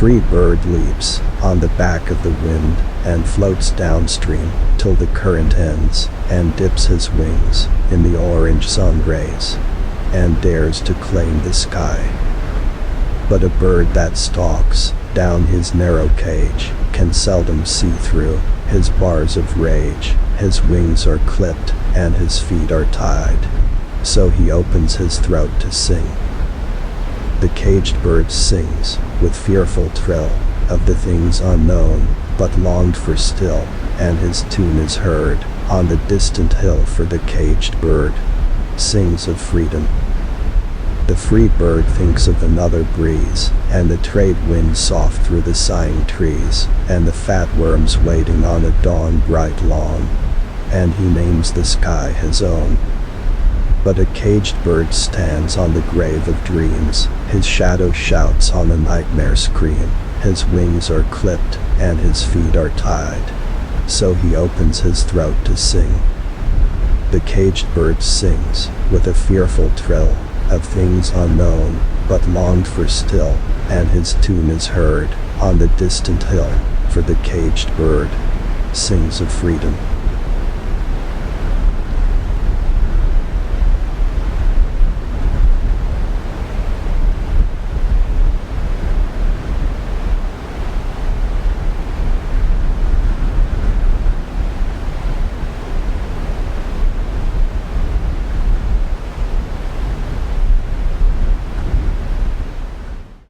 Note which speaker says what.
Speaker 1: free bird leaps on the back of the wind and floats downstream till the current ends, and dips his wings in the orange sun rays and dares to claim the sky. But a bird that stalks down his narrow cage can seldom see through his bars of rage. His wings are clipped and his feet are tied, so he opens his throat to sing. The caged bird sings with fearful trill of the things unknown but longed for still, and his tune is heard on the distant hill, for the caged bird sings of freedom. The free bird thinks of another breeze, and the trade wind soft through the sighing trees, and the fat worms waiting on a dawn bright lawn, and he names the sky his own. But a caged bird stands on the grave of dreams, his shadow shouts on a nightmare scream, his wings are clipped and his feet are tied, so he opens his throat to sing. The caged bird sings with a fearful trill of things unknown but longed for still, and his tune is heard on the distant hill, for the caged bird sings of freedom.